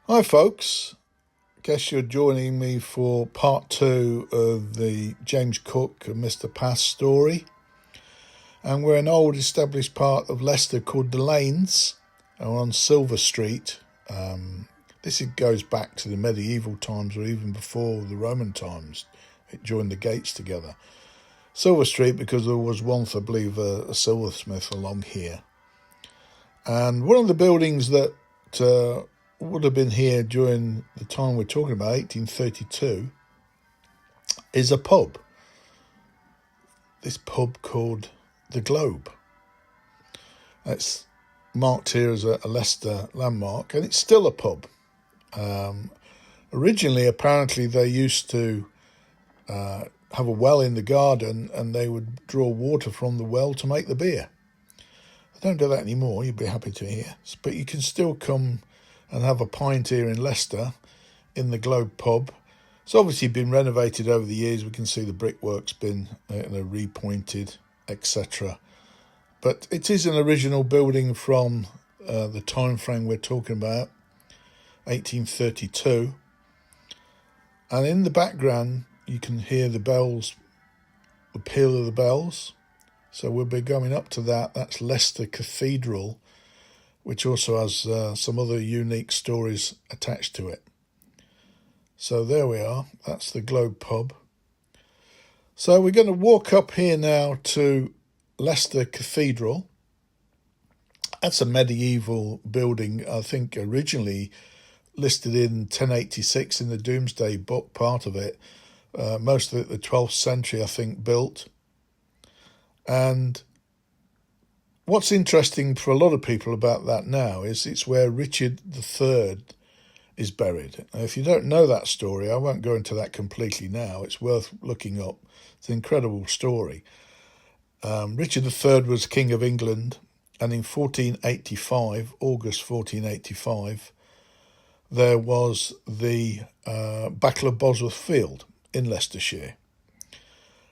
Hi folks, guess you're joining me for part two of the James Cook and Mr Paas story. And we're an old established part of Leicester called the Lanes, on Silver Street. This goes back to the medieval times or even before the Roman times. It joined the gates together. Silver Street because there was once, I believe, a silversmith along here. And one of the buildings that would have been here during the time we're talking about, 1832, is a pub. This pub called the Globe. It's marked here as a Leicester landmark, and it's still a pub. Originally, apparently, they used to have a well in the garden, and they would draw water from the well to make the beer. They don't do that anymore, you'd be happy to hear. But you can still come and have a pint here in Leicester in the Globe pub. It's obviously been renovated over the years. We can see the brickwork's been repointed, etc. But it is an original building from the time frame we're talking about, 1832. And in the background, you can hear the bells, the peal of the bells. So we'll be going up to that. That's Leicester Cathedral, which also has some other unique stories attached to it. So there we are. That's the Globe pub. So we're going to walk up here now to Leicester Cathedral. That's a medieval building, I think originally listed in 1086 in the Domesday Book, part of it. Most of it the 12th century, I think, built. And what's interesting for a lot of people about that now is it's where Richard III is buried. Now, if you don't know that story, I won't go into that completely now. It's worth looking up. It's an incredible story. Richard III was King of England, and in 1485, August 1485, there was the Battle of Bosworth Field in Leicestershire,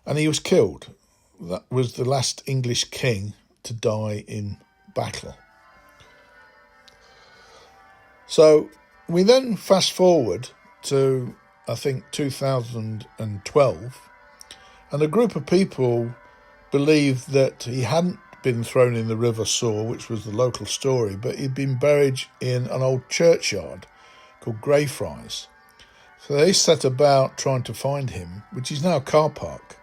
and he was killed. That was the last English king to die in battle. So we then fast forward to, I think, 2012, and a group of people believed that he hadn't been thrown in the River Soar, which was the local story, but he'd been buried in an old churchyard called Greyfriars. So they set about trying to find him, which is now a car park.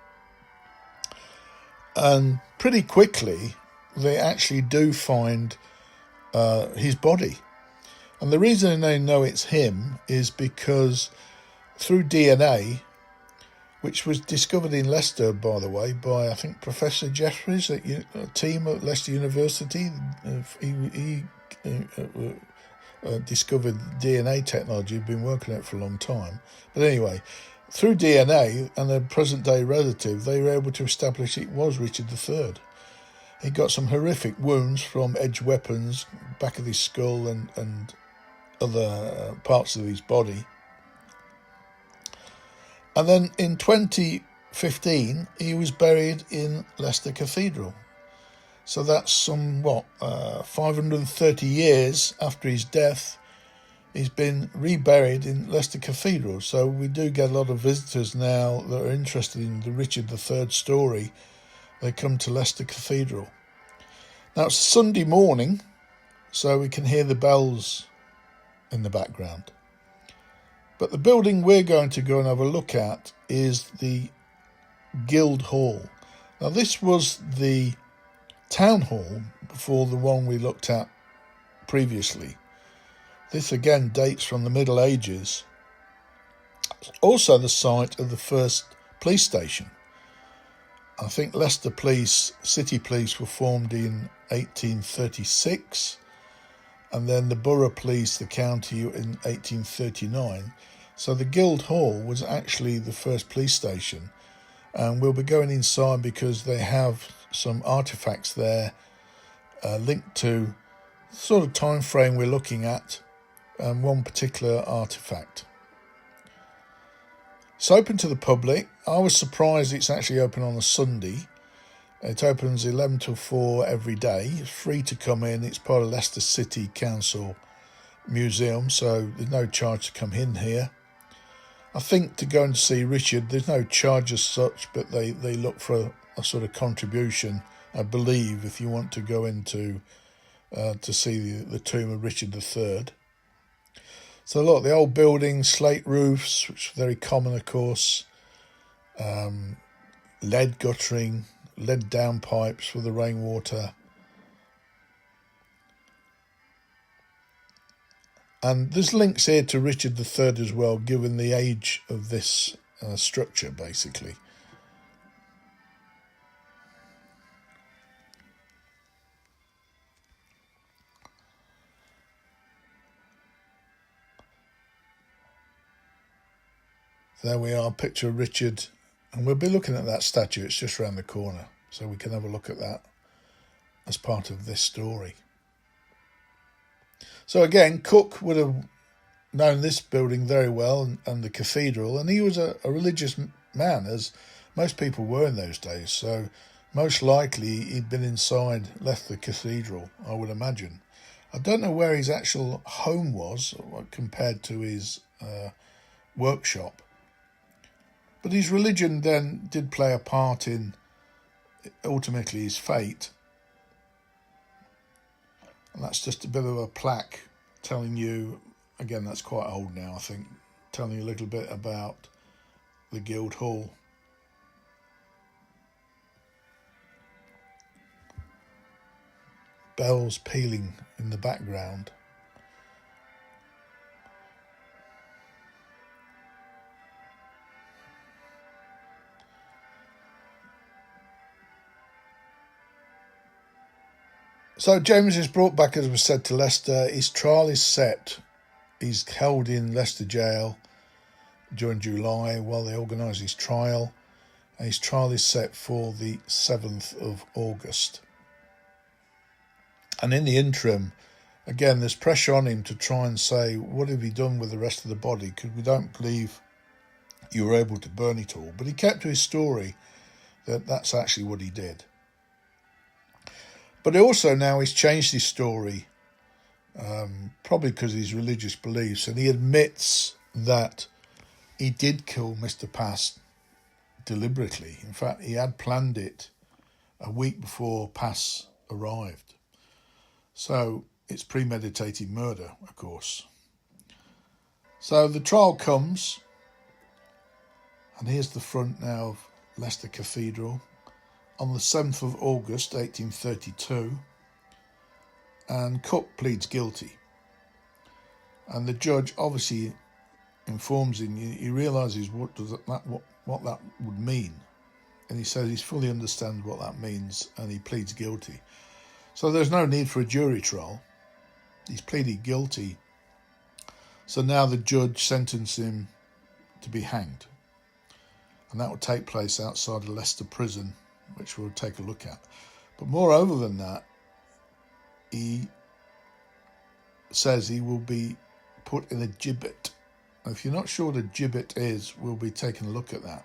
And pretty quickly, they actually do find his body. And the reason they know it's him is because through DNA, which was discovered in Leicester, by the way, by, I think, Professor Jeffries, a team at Leicester University. He discovered DNA technology, had been working on it for a long time. But anyway, through DNA and a present-day relative, they were able to establish it was Richard III. He got some horrific wounds from edged weapons, back of his skull and other parts of his body. And then in 2015, he was buried in Leicester Cathedral. So that's some, 530 years after his death, he's been reburied in Leicester Cathedral. So we do get a lot of visitors now that are interested in the Richard III story. They come to Leicester Cathedral. Now it's Sunday morning, so we can hear the bells in the background. But the building we're going to go and have a look at is the Guildhall. Now this was the town hall before the one we looked at previously. This again dates from the Middle Ages. It's also the site of the first police station. I think Leicester Police, City Police, were formed in 1836, and then the Borough Police, the county, in 1839. So the Guildhall was actually the first police station, and we'll be going inside because they have some artefacts there linked to the sort of time frame we're looking at, and one particular artefact. It's open to the public. I was surprised it's actually open on a Sunday. It opens 11 till 4 every day. It's free to come in. It's part of Leicester City Council museum, so there's no charge to come in here. I think to go and see Richard, there's no charge as such, but they look for a sort of contribution, I believe, if you want to go into to see the tomb of Richard III. So look, the old buildings, slate roofs, which are very common, of course, lead guttering, lead downpipes for the rainwater. And there's links here to Richard III as well, given the age of this structure, basically. There we are, picture of Richard. And we'll be looking at that statue. It's just around the corner, so we can have a look at that as part of this story. So again, Cook would have known this building very well and the cathedral, and he was a religious man, as most people were in those days. So most likely he'd been inside Leicester Cathedral, I would imagine. I don't know where his actual home was compared to his workshop. But his religion then did play a part in ultimately his fate. And that's just a bit of a plaque telling you, again, that's quite old now, I think, telling you a little bit about the Guildhall. Bells pealing in the background. So James is brought back, as was said, to Leicester. His trial is set. He's held in Leicester Jail during July while they organise his trial. And his trial is set for the 7th of August. And in the interim, again, there's pressure on him to try and say, what have you done with the rest of the body? Because we don't believe you were able to burn it all. But he kept to his story that that's actually what he did. But also now he's changed his story, probably because of his religious beliefs, and he admits that he did kill Mr Paas deliberately. In fact, he had planned it a week before Paas arrived. So it's premeditated murder, of course. So the trial comes, and here's the front now of Leicester Cathedral, on the 7th of August 1832, and Cook pleads guilty. And the judge obviously informs him, he realises what that would mean, and he says he fully understands what that means, and he pleads guilty. So there's no need for a jury trial. He's pleaded guilty. So now the judge sentenced him to be hanged, and that will take place outside of Leicester Prison, which we'll take a look at. But moreover than that, he says he will be put in a gibbet. Now, if you're not sure what a gibbet is, we'll be taking a look at that.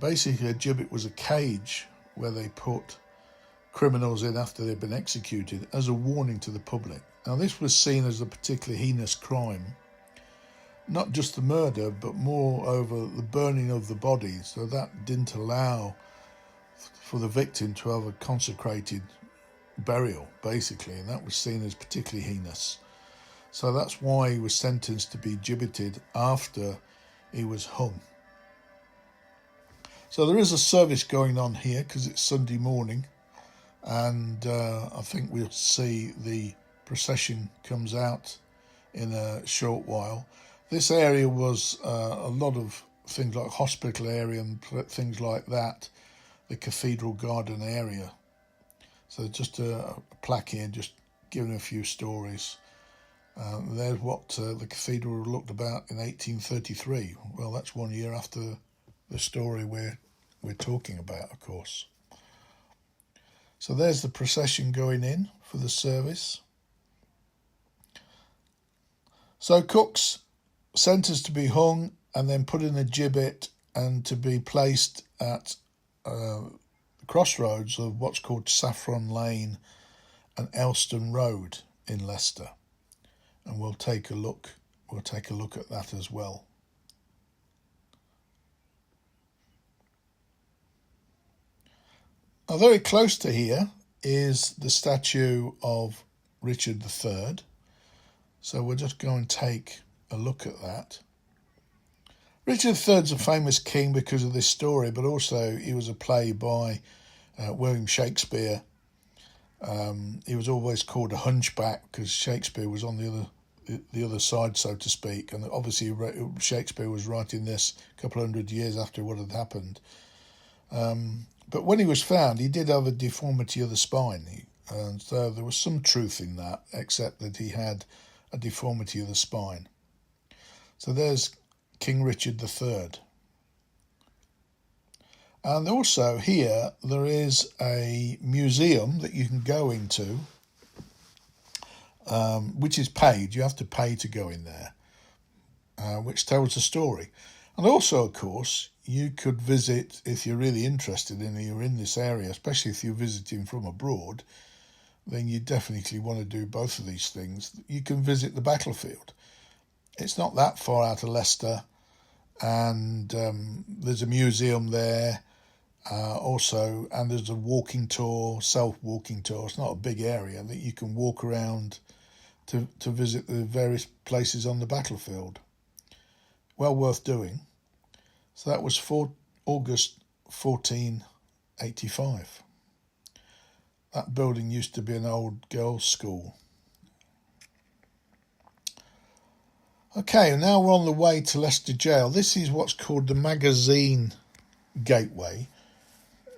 Basically, a gibbet was a cage where they put criminals in after they've been executed as a warning to the public. Now, this was seen as a particularly heinous crime, not just the murder, but moreover the burning of the body. So that didn't allow for the victim to have a consecrated burial, basically, and that was seen as particularly heinous. So that's why he was sentenced to be gibbeted after he was hung. So there is a service going on here because it's Sunday morning, and I think we'll see the procession comes out in a short while. This area was a lot of things like hospital area and things like that, the cathedral garden area. So just a plaque here, just giving a few stories. There's what the cathedral looked about in 1833. Well, that's 1 year after the story we're talking about, of course. So there's the procession going in for the service. So Cook's sentenced to be hung and then put in a gibbet and to be placed at the crossroads of what's called Saffron Lane and Elston Road in Leicester. and we'll take a look at that as well. Now, very close to here is the statue of Richard III. So we'll just go and take a look at that. Richard III's a famous king because of this story, but also he was a play by William Shakespeare. He was always called a hunchback because Shakespeare was on the other side, so to speak, and obviously Shakespeare was writing this a couple of hundred years after what had happened. But when he was found, he did have a deformity of the spine, and so there was some truth in that, except that he had a deformity of the spine. So there's King Richard III. And also here there is a museum that you can go into, which is paid. You have to pay to go in there, which tells a story. And also, of course, you could visit, if you're really interested and you're in this area, especially if you're visiting from abroad, then you definitely want to do both of these things. You can visit the battlefield. It's not that far out of Leicester, and there's a museum there also, and there's a walking tour, self-walking tour. It's not a big area that you can walk around to visit the various places on the battlefield. Well worth doing. So that was August 1485. That building used to be an old girls' school. Okay, now we're on the way to Leicester Jail. This is what's called the Magazine Gateway.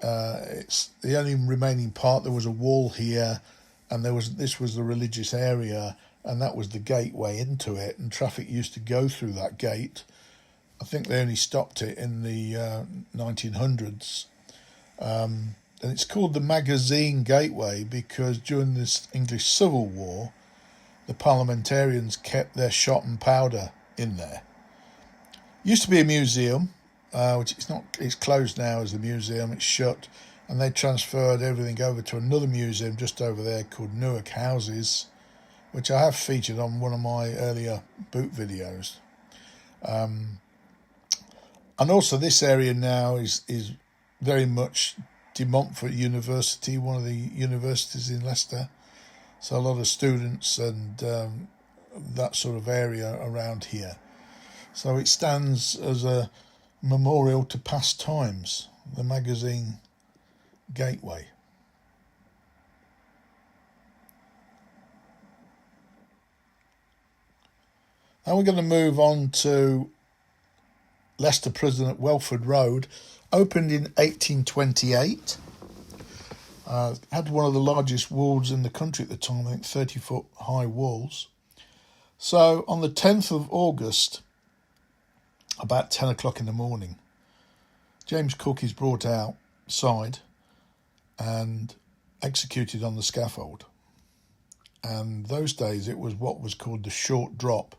It's the only remaining part. There was a wall here, and this was the religious area, and that was the gateway into it, and traffic used to go through that gate. I think they only stopped it in the 1900s. And it's called the Magazine Gateway because during this English Civil War, the parliamentarians kept their shot and powder in there. Used to be a museum, which it's closed now as a museum, it's shut, and they transferred everything over to another museum just over there called Newark Houses, which I have featured on one of my earlier boot videos. And also this area now is very much De Montfort University, one of the universities in Leicester. So a lot of students and that sort of area around here. So it stands as a memorial to past times, the Magazine Gateway. Now we're going to move on to Leicester Prison at Welford Road. Opened in 1828. Had one of the largest walls in the country at the time, I think 30-foot high walls. So on the 10th of August, about 10 o'clock in the morning, James Cook is brought outside and executed on the scaffold. And those days it was what was called the short drop,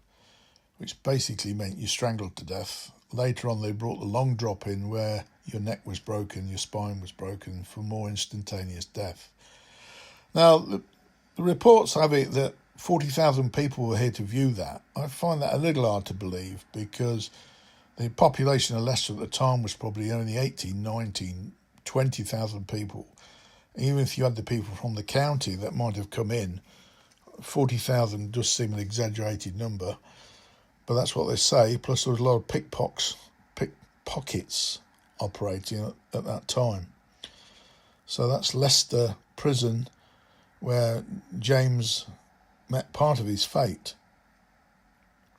which basically meant you strangled to death. Later on they brought the long drop in where your neck was broken, your spine was broken for more instantaneous death. Now, the reports have it that 40,000 people were here to view that. I find that a little hard to believe because the population of Leicester at the time was probably only 18, 19, 20,000 people. Even if you had the people from the county that might have come in, 40,000 does seem an exaggerated number, but that's what they say. Plus there was a lot of pickpockets operating at that time. So that's Leicester Prison, where James met part of his fate.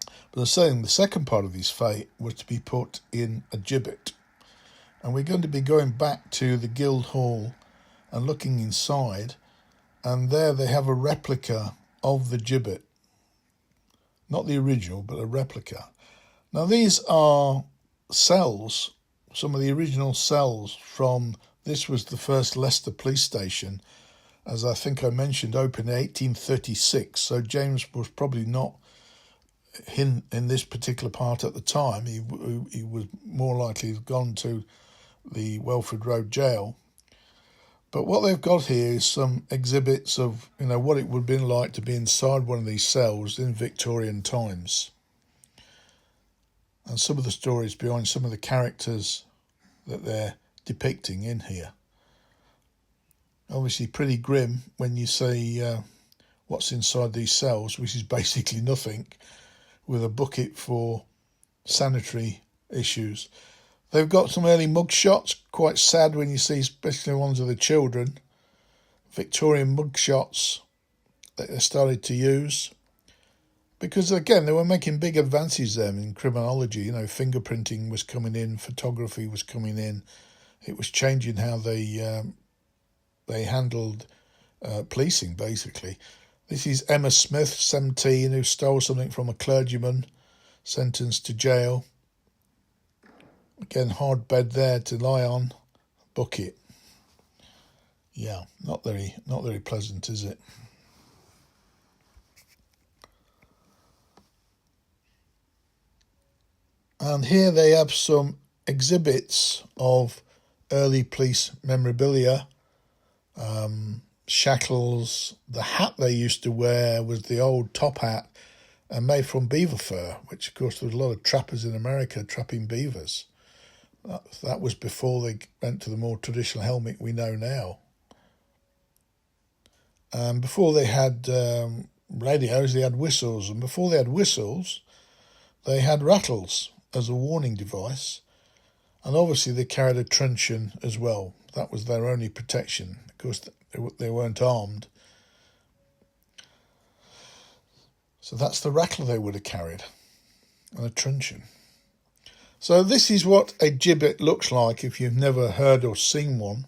But they're saying the second part of his fate was to be put in a gibbet. And we're going to be going back to the Guildhall and looking inside, and there they have a replica of the gibbet. Not the original, but a replica. Now these are cells, some of the original cells from, this was the first Leicester police station, as I think I mentioned, opened in 1836. So James was probably not in this particular part at the time. He was more likely gone to the Welford Road jail. But what they've got here is some exhibits of, what it would have been like to be inside one of these cells in Victorian times. And some of the stories behind some of the characters that they're depicting in here. Obviously pretty grim when you see what's inside these cells, which is basically nothing, with a bucket for sanitary issues. They've got some early mug shots, quite sad when you see especially ones of the children. Victorian mug shots that they started to use. Because again, they were making big advances then in criminology. Fingerprinting was coming in, photography was coming in. It was changing how they handled policing, basically. This is Emma Smith, 17, who stole something from a clergyman, sentenced to jail. Again, hard bed there to lie on, bucket. Yeah, not very pleasant, is it? And here they have some exhibits of early police memorabilia. Shackles. The hat they used to wear was the old top hat and made from beaver fur, which of course there was a lot of trappers in America trapping beavers. That was before they went to the more traditional helmet we know now. Before they had radios, they had whistles. And before they had whistles, they had rattles as a warning device. And obviously they carried a truncheon as well. That was their only protection. Of course, they weren't armed. So that's the rattle they would have carried, and a truncheon. So this is what a gibbet looks like if you've never heard or seen one.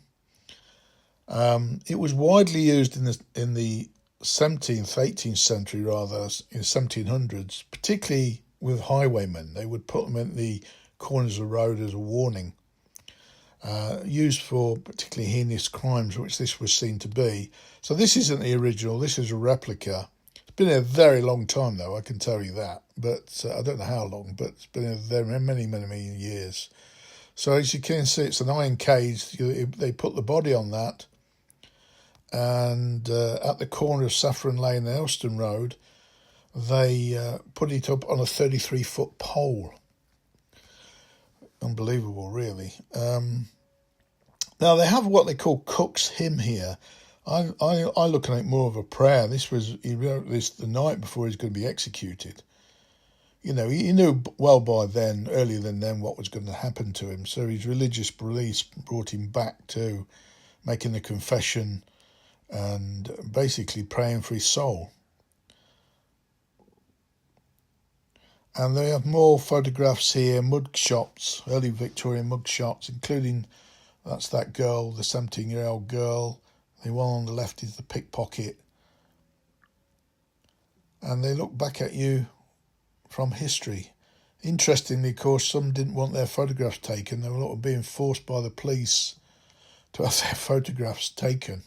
It was widely used in the 17th, 18th century rather, in the 1700s, particularly with highwaymen. They would put them in the corners of the road as a warning, used for particularly heinous crimes, which this was seen to be. So this isn't the original, this is a replica. Been a very long time though, I can tell you that, but I don't know how long, but it's been there many years. So as you can see, it's an iron cage. They put the body on that, and at the corner of Saffron Lane and Elston Road, they put it up on a 33-foot pole. Unbelievable, really. Now they have what they call Cook's Hymn here. I look at it more of a prayer. He wrote this the night before he's going to be executed. He knew well by then, earlier than then, what was going to happen to him. So his religious beliefs brought him back to making the confession and basically praying for his soul. And they have more photographs here, mugshots, early Victorian mugshots, including, that's that girl, the 17-year-old girl. The one on the left is the pickpocket. And they look back at you from history. Interestingly, of course, some didn't want their photographs taken. They were being forced by the police to have their photographs taken.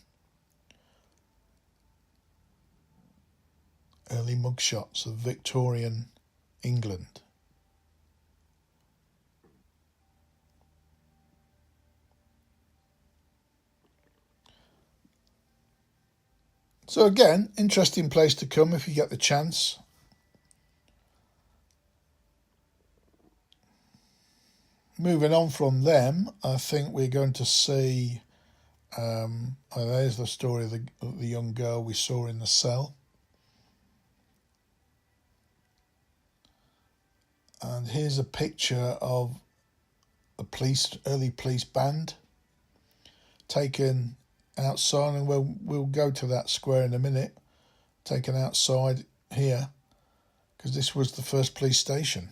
Early mugshots of Victorian England. So again, interesting place to come if you get the chance. Moving on from them, I think we're going to see, there's the story of the young girl we saw in the cell. And here's a picture of the early police band taken outside, and we'll go to that square in a minute, taken outside here, because this was the first police station.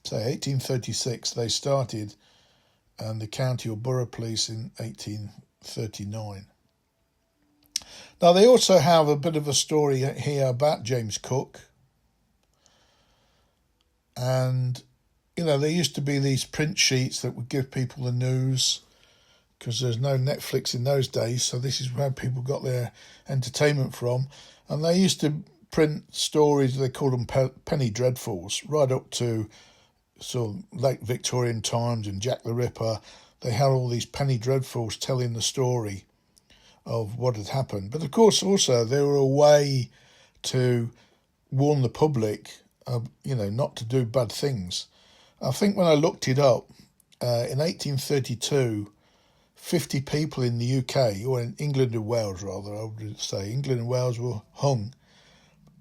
So 1836 they started, and the county or borough police in 1839. Now they also have a bit of a story here about James Cook. And, there used to be these print sheets that would give people the news, because there's no Netflix in those days, so this is where people got their entertainment from. And they used to print stories, they called them penny dreadfuls, right up to sort of late Victorian times and Jack the Ripper. They had all these penny dreadfuls telling the story of what had happened. But of course, also they were a way to warn the public, not to do bad things. I think when I looked it up, in 1832, 50 people in the UK, or in England and Wales rather, I would say, England and Wales were hung,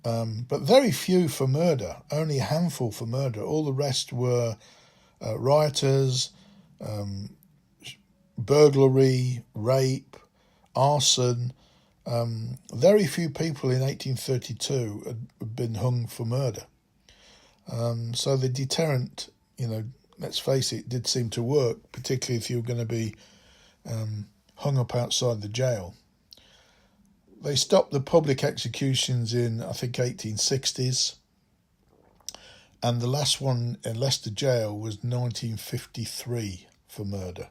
but very few for murder, only a handful for murder. All the rest were rioters, burglary, rape, arson. Very few people in 1832 had been hung for murder. So the deterrent, let's face it, did seem to work, particularly if you were going to be hung up outside the jail. They stopped the public executions in, I think, 1860s. And the last one in Leicester Jail was 1953 for murder.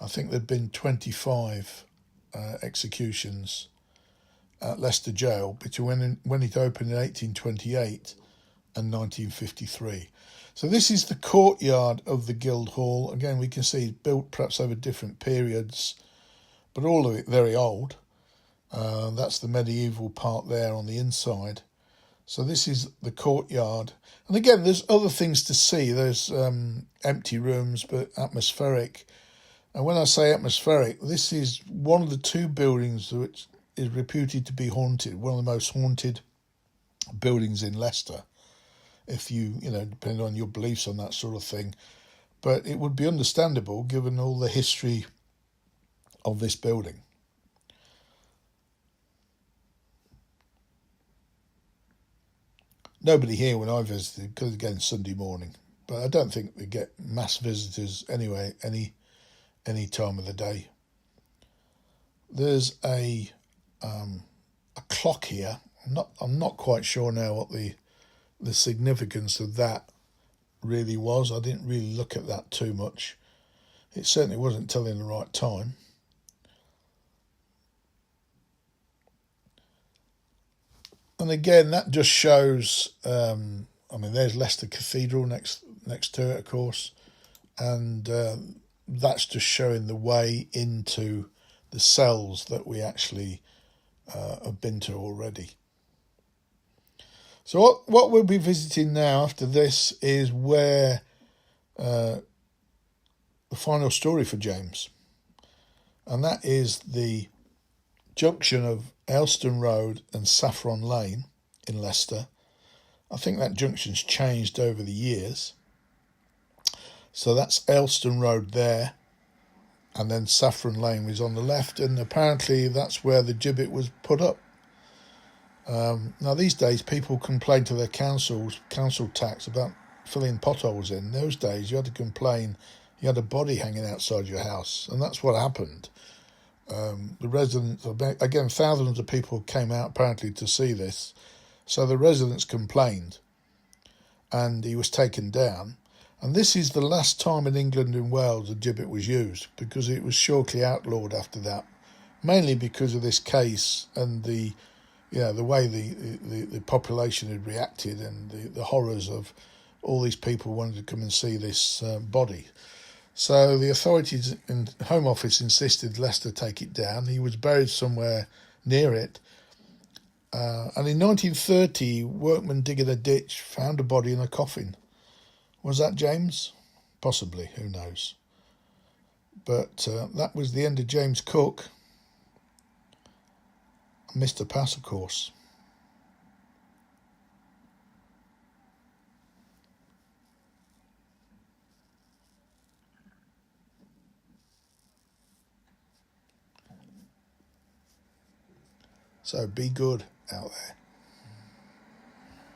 I think there'd been 25 executions at Leicester Jail between when it opened in 1828 and 1953. So this is the courtyard of the Guildhall. Again, we can see it's built perhaps over different periods, but all of it very old. That's the medieval part there on the inside. So this is the courtyard. And again, there's other things to see. There's empty rooms, but atmospheric. And when I say atmospheric, this is one of the two buildings which is reputed to be haunted, one of the most haunted buildings in Leicester, if depending on your beliefs on that sort of thing. But it would be understandable given all the history of this building. Nobody here when I visited, because again, Sunday morning. But I don't think we get mass visitors anyway, any time of the day. There's a clock here. I'm not quite sure now what the significance of that really was. I didn't really look at that too much. It certainly wasn't telling the right time. And again, that just shows, there's Leicester Cathedral next to it, of course, and that's just showing the way into the cells that we actually have been to already. So what we'll be visiting now after this is where the final story for James, and that is the junction of Aylstone Road and Saffron Lane in Leicester. I think that junction's changed over the years. So that's Aylstone Road there, and then Saffron Lane was on the left, and apparently that's where the gibbet was put up. Now these days people complain to their council tax about filling potholes in. Those days you had to complain you had a body hanging outside your house, and that's what happened. The residents, again, thousands of people came out apparently to see this, so the residents complained and he was taken down. And this is the last time in England and Wales a gibbet was used, because it was shortly outlawed after that, mainly because of this case and the way the population had reacted, and the horrors of all these people wanted to come and see this body. So the authorities and Home Office insisted Leicester take it down. He was buried somewhere near it. And in 1930, workmen digging a ditch found a body in a coffin. Was that James? Possibly, who knows. But that was the end of James Cook. Mr Paas, of course. So be good out there.